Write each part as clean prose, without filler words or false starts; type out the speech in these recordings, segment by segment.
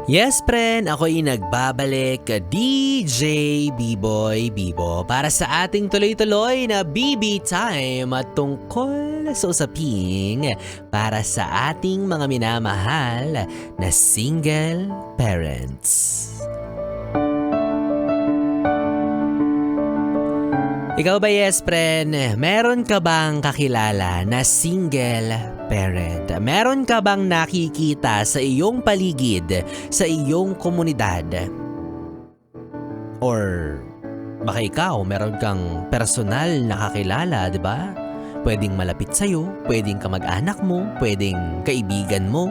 Yes, friend, ako'y nagbabalik, DJ B-Boy Bibo, para sa ating tuloy-tuloy na BB Time at tungkol sa usaping para sa ating mga minamahal na single parents. Ikaw ba, yes, friend? Meron ka bang kakilala na single parent? Meron ka bang nakikita sa iyong paligid, sa iyong komunidad? Or baka ikaw, meron kang personal na kakilala, di ba? Pwedeng malapit sa'yo, pwedeng kamag-anak mo, pwedeng kaibigan mo,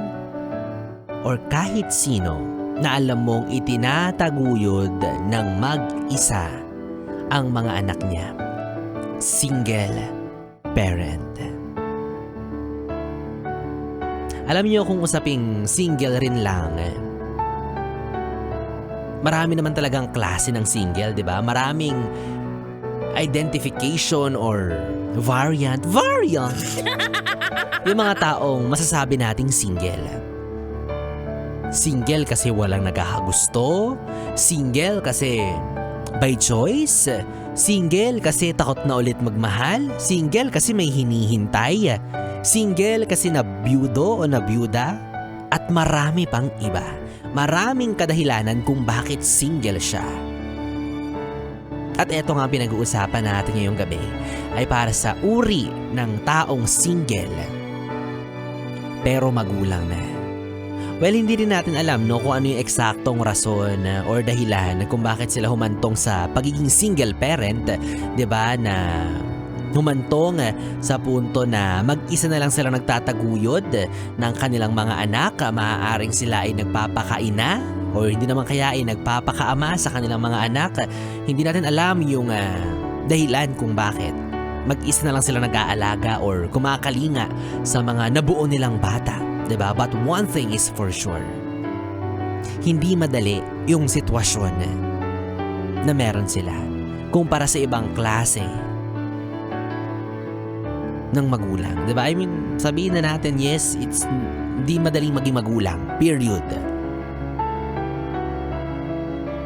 or kahit sino na alam mong itinataguyod ng mag-isa ang mga anak niya. Single parent. Alam niyo kung usaping single rin lang, marami naman talagang klase ng single, di ba? Maraming identification or variant. Yung mga taong masasabi nating single. Single kasi walang nagkakagusto. Single kasi by choice. Single kasi takot na ulit magmahal. Single kasi may hinihintay. Single kasi nabiyudo o nabiyuda. At marami pang iba. Maraming kadahilanan kung bakit single siya. At eto nga pinag-uusapan natin ngayong gabi ay para sa uri ng taong single pero magulang na. Well, hindi rin natin alam kung ano yung eksaktong rason or dahilan kung bakit sila humantong sa pagiging single parent, 'di ba, na humantong sa punto na mag-isa na lang sila nagtataguyod ng kanilang mga anak. Maaaring sila ay nagpapakaina o hindi naman kaya ay nagpapakaama sa kanilang mga anak. Hindi natin alam yung dahilan kung bakit mag-isa na lang sila nag-aalaga or kumakalinga sa mga nabuo nilang bata. Diba? But one thing is for sure, hindi madali yung sitwasyon na meron sila kumpara sa ibang klase ng magulang. Diba? I mean, sabihin na natin, yes, it's hindi madaling maging magulang. Period.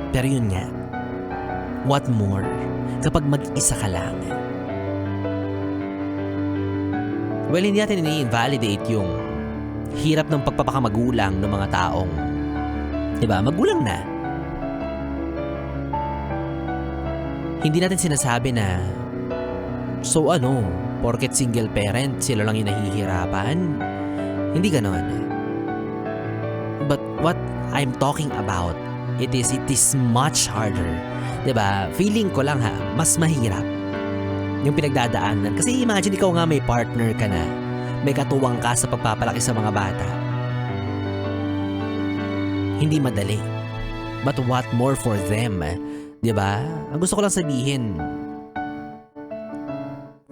Pero yun nga, what more kapag mag-isa ka lang? Well, hindi natin ini-invalidate yung hirap ng pagpapakamagulang ng mga taong, diba, magulang na. Hindi natin sinasabi na, so ano, porket single parent, sila lang yung nahihirapan. Hindi ganon. But what I'm talking about, it is much harder. Diba? Feeling ko lang mas mahirap yung pinagdadaanan. Kasi imagine ikaw nga may partner ka na, may katuwang ka sa pagpapalaki sa mga bata. Hindi madali. But what more for them? Diba? Ang gusto ko lang sabihin,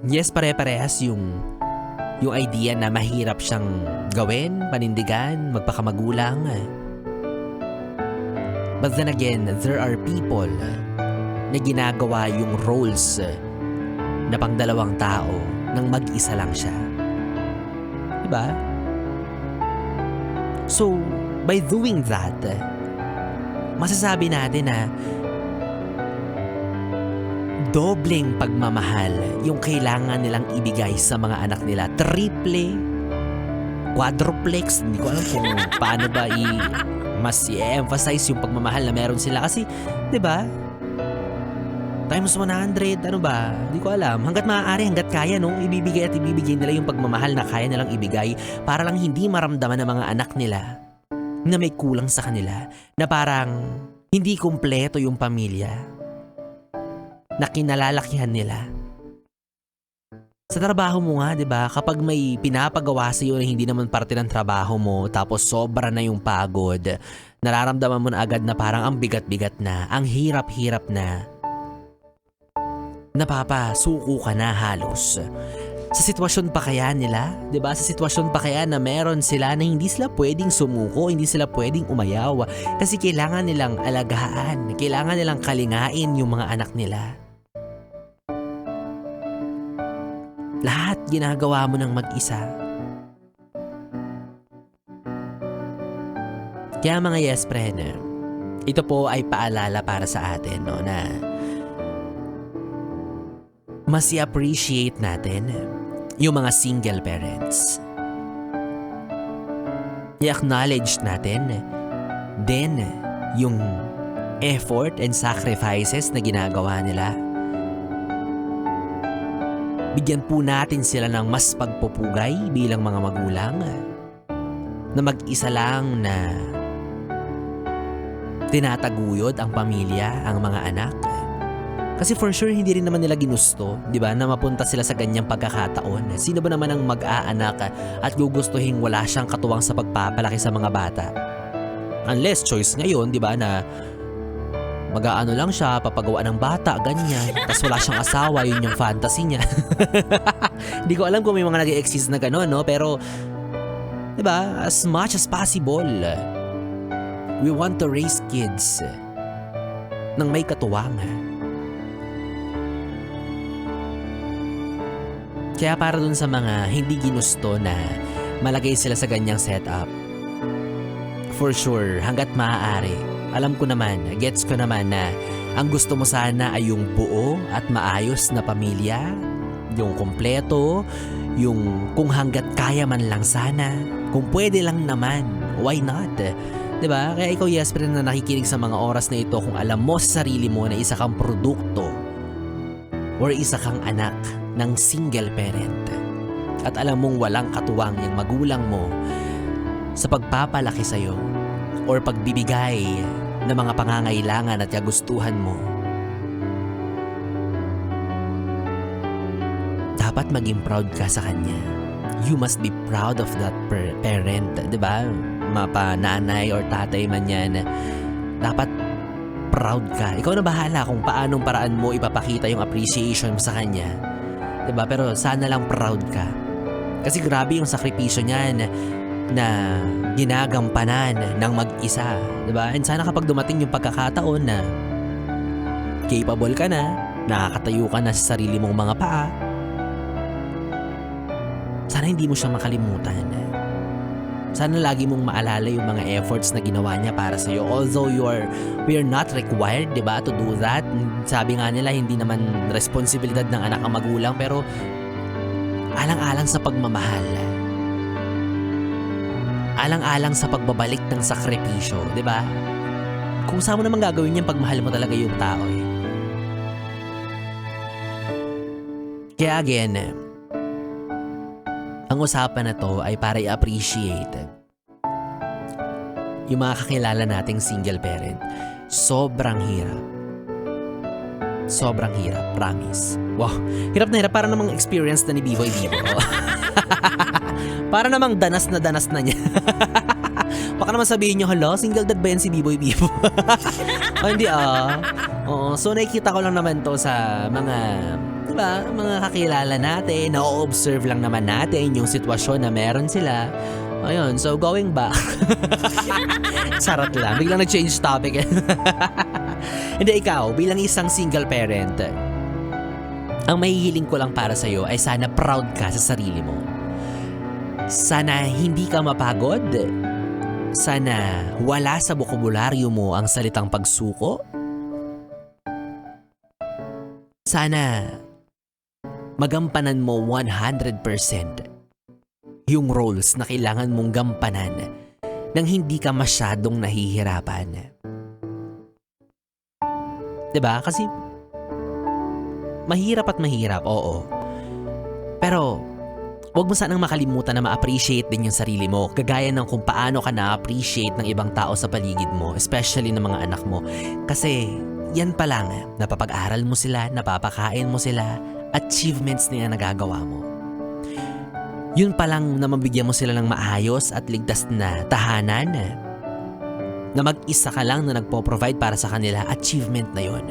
yes, pare-parehas yung idea na mahirap siyang gawin, panindigan, magpakamagulang. But then again, there are people na ginagawa yung roles na pangdalawang tao nang mag-isa lang siya. Diba? So, by doing that, masasabi natin na dobleng pagmamahal yung kailangan nilang ibigay sa mga anak nila. Triple, quadruplex, hindi ko alam kung paano ba mas i-emphasize yung pagmamahal na meron sila. Kasi, diba? Times 100, ano ba? Hindi ko alam. Hanggat maaari, hanggat kaya, ibibigay at ibibigay nila yung pagmamahal na kaya nilang ibigay para lang hindi maramdaman ng mga anak nila na may kulang sa kanila. Na parang hindi kumpleto yung pamilya na kinalalakihan nila. Sa trabaho mo nga, diba? Kapag may pinapagawa sa iyo na hindi naman parte ng trabaho mo, tapos sobra na yung pagod, nararamdaman mo na agad na parang ang bigat-bigat na, ang hirap-hirap na. Napapasuko ka na halos. Sa sitwasyon pa kaya nila, 'di ba? Sa sitwasyon pa kaya na meron sila na hindi sila pwedeng sumuko, hindi sila pwedeng umayaw kasi kailangan nilang alagaan, kailangan nilang kalingain yung mga anak nila. Lahat ginagawa mo ng mag-isa. Kaya mga yes friend, ito po ay paalala para sa atin, no, na mas i-appreciate natin yung mga single parents. I-acknowledge natin din yung effort and sacrifices na ginagawa nila. Bigyan po natin sila ng mas pagpupugay bilang mga magulang na mag-isa lang na tinataguyod ang pamilya, ang mga anak. Kasi for sure, hindi rin naman nila ginusto, di ba, na mapunta sila sa ganyang pagkakataon. Sino ba naman ang mag-aanak at gugustuhin wala siyang katuwang sa pagpapalaki sa mga bata? Unless choice ngayon, di ba, na mag-aano lang siya, papagawa ng bata, ganyan. Tapos wala siyang asawa, yun yung fantasy niya. Hindi ko alam kung may mga nag-exist na gano'n, no? Pero, di ba, as much as possible, we want to raise kids nang may katuwang. Kaya para dun sa mga hindi ginusto na malagay sila sa ganyang setup, for sure, hanggat maaari, alam ko naman, gets ko naman na ang gusto mo sana ay yung buo at maayos na pamilya, yung kumpleto, yung kung hanggat kaya man lang sana, kung pwede lang naman, why not? Diba? Kaya ikaw, yes, pero na nakikinig sa mga oras na ito, kung alam mo sa sarili mo na isa kang produkto or isa kang anak ng single parent at alam mong walang katuwang yung magulang mo sa pagpapalaki sa'yo or pagbibigay ng mga pangangailangan at kagustuhan mo, dapat maging proud ka sa kanya. You must be proud of that parent, diba? Mapananay or tatay man yan, dapat proud ka. Ikaw na bahala kung paanong paraan mo ipapakita yung appreciation mo sa kanya, diba? Pero sana lang proud ka. Kasi grabe yung sakripisyo niyan na ginagampanan ng mag-isa, diba? And sana kapag dumating yung pagkakataon na capable ka na, nakakatayo ka na sa sarili mong mga paa, sana hindi mo siya makalimutan. Sana lagi mong maalala yung mga efforts na ginawa niya para sa'yo. Although we are not required, diba, to do that. Sabi nga nila, hindi naman responsibilidad ng anak ang magulang, pero alang-alang sa pagmamahal. Alang-alang sa pagbabalik ng sakripisyo, diba? Kung saan mo naman gagawin yan pag mahal mo talaga yung tao eh. Kaya again, ang usapan na to ay para i-appreciate yung mga kakilala nating single parent. Sobrang hirap. Sobrang hirap, promise. Wow, hirap na hirap. Para namang experience na ni B-Boy Bibo. Para namang danas na niya. Baka naman sabihin nyo, hala, single dad ba yan si B-Boy Bibo? Oh, hindi Oo, so nakikita ko lang naman to sa mga, diba, mga kakilala natin, na-observe lang naman natin yung sitwasyon na meron sila. Ayun, so going back. Charot lang, biglang nag-change topic. Hindi, ikaw, bilang isang single parent, ang mahihiling ko lang para sa'yo ay sana proud ka sa sarili mo. Sana hindi ka mapagod. Sana wala sa bokabularyo mo ang salitang pagsuko. Sana magampanan mo 100% yung roles na kailangan mong gampanan nang hindi ka masyadong nahihirapan. Diba? Kasi mahirap at mahirap, oo. Pero huwag mo sanang makalimutan na ma-appreciate din yung sarili mo, kagaya ng kung paano ka na-appreciate ng ibang tao sa paligid mo, especially ng mga anak mo. Kasi yan pa lang, napapag-aral mo sila, napapakain mo sila, achievements na yan nagagawa mo. Yun pa lang na mabigyan mo sila ng maayos at ligtas na tahanan, na mag-isa ka lang na nagpo-provide para sa kanila, achievement na yun.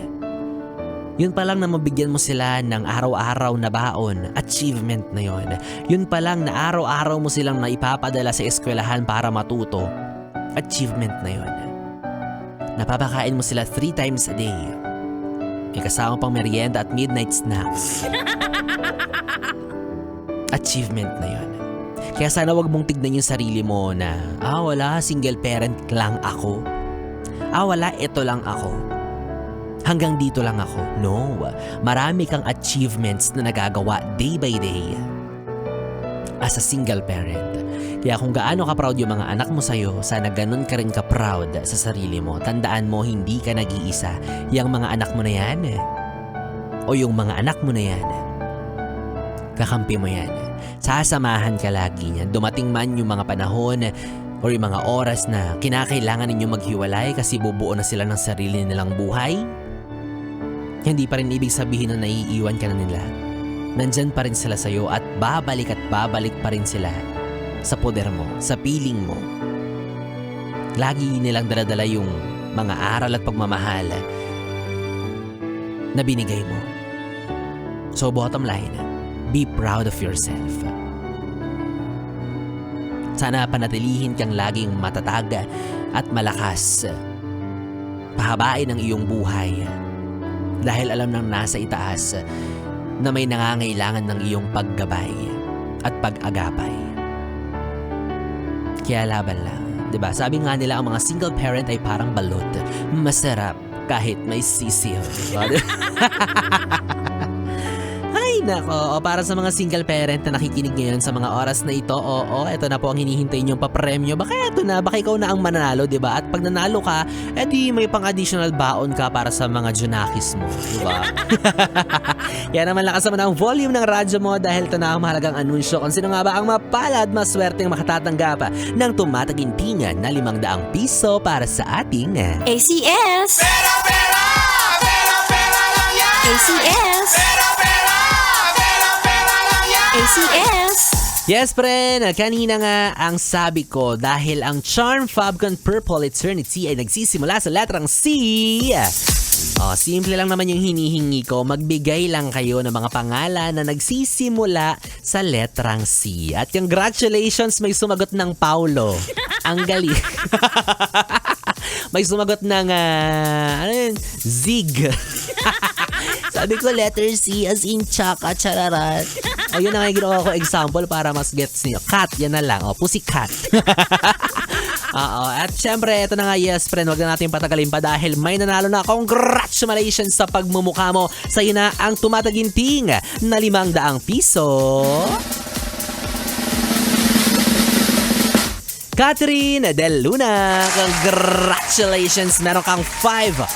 Yun pa lang na mabigyan mo sila ng araw-araw na baon, achievement na yun. Yun pa lang na araw-araw mo silang naipapadala sa eskwelahan para matuto, achievement na yun. Napapakain mo sila 3 times a day. May kasama pang merienda at midnight snacks. Achievement na yun. Kaya sana wag mong tignan yung sarili mo na, wala, single parent lang ako. Wala, ito lang ako. Hanggang dito lang ako. No, marami kang achievements na nagagawa day by day as a single parent. Kaya kung gaano ka-proud yung mga anak mo sa'yo, sana ganun ka rin ka-proud sa sarili mo. Tandaan mo, hindi ka nag-iisa. Yung mga anak mo na yan, o yung mga anak mo na yan, kakampi mo yan. Sasamahan ka lagi niyan. Dumating man yung mga panahon or yung mga oras na kinakailangan ninyo maghiwalay kasi bubuo na sila ng sarili nilang buhay, hindi pa rin ibig sabihin na naiiwan ka na nila. Nandyan pa rin sila sa'yo at babalik pa rin sila sa poder mo, sa piling mo. Lagi nilang daladala yung mga aral at pagmamahal na binigay mo. So bottom line, be proud of yourself. Sana panatilihin kang laging matatag at malakas. Pahabain ang iyong buhay dahil alam ng nasa itaas na may nangangailangan ng iyong paggabay at pag-agapay. Kaya laban lang. Diba? Sabi nga nila ang mga single parent ay parang balot. Masarap kahit may sisiw. Ay nako, para sa mga single parent na nakikinig ngayon sa mga oras na ito, ito na po ang hinihintay niyong papremyo. Baka ito na, baka ikaw na ang mananalo, diba? At pag nanalo ka, edi may pang-additional baon ka para sa mga junakis mo, diba? Kaya naman lakas naman ang volume ng radyo mo dahil ito na ang mahalagang anunsyo kung sino nga ba ang mapalad, maswerteng makatatanggap ng tumatagintingan na 500 piso para sa ating ACS! Pera lang yan! ACS! Pera lang yan! ACS! Yes, friend. Kanina nga ang sabi ko dahil ang Charm Fabcon Purple Eternity ay nagsisimula sa letrang C. Simple lang naman yung hinihingi ko. Magbigay lang kayo ng mga pangalan na nagsisimula sa letrang C. At congratulations, may sumagot ng Paulo. Ang galing. May sumagot ng Zig. Sabi ko letter C as in tsaka chararat. Yun na nga yung ginawa ko example para mas gets niyo. Cat, yan na lang. Pussycat. At syempre, ito na nga, yes friend, wag na natin patagalin pa dahil may nanalo na. Congratulations sa pagmumukha mo. Sa'yo na ang tumataginting na 500 piso. Catherine Del Luna, congratulations! Meron kang 500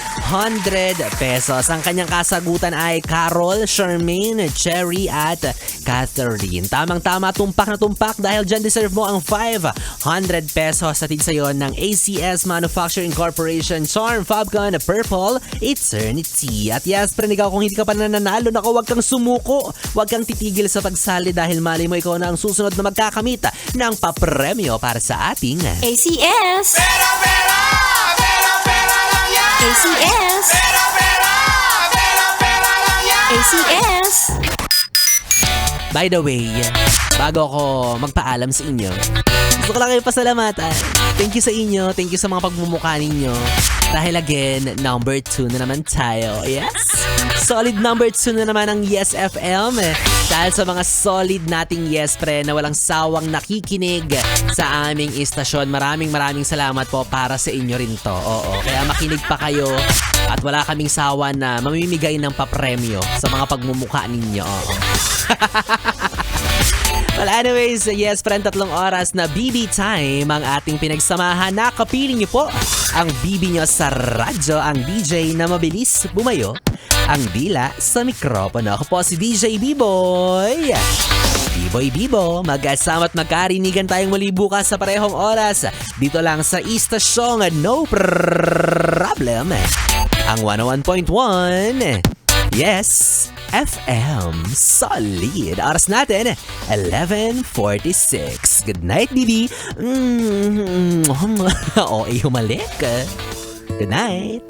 pesos. Ang kanyang kasagutan ay Carol, Charmaine, Cherry at Catherine. Tamang-tama, tumpak na tumpak dahil dyan deserve mo ang 500 pesos sa sa'yo ng ACS Manufacturing Corporation Charm Fabcon Purple Eternity. At yes, friend, ikaw kung hindi ka pa nananalo, naku, huwag kang sumuko. Huwag kang titigil sa pagsali dahil mali mo ikaw na ang susunod na magkakamit ng papremyo para sa ating ACS! Pera lang yan! ACS! Pera lang yan! ACS! By the way, bago ako magpaalam sa inyo, gusto ko lang kayo pasalamatan. Thank you sa inyo. Thank you sa mga pagmumukha ninyo. Dahil again, number 2 na naman tayo. Yes? Solid number 2 na naman ang Yes FM. Dahil sa mga solid nating Yes Pre na walang sawang nakikinig sa aming istasyon. Maraming salamat po para sa inyo rin to. Oo. Kaya makinig pa kayo at wala kaming sawa na mamimigay ng papremyo sa mga pagmumukha ninyo. Oo. Well, anyways, yes friend, 3 oras na BB time ang ating pinagsamahan. Nakapiling niyo po ang BB nyo sa radyo, ang DJ na mabilis bumayo, ang dila sa mikropono. Ako po si DJ B-Boy. B-Boy Bibo, mag-asama at magkarinigan tayong muli bukas sa parehong oras. Dito lang sa istasyong No Problem. Ang 101.1. Yes, FM. Solid. Oras natin, 11:46. Good night, Bibi. Humalik. Good night.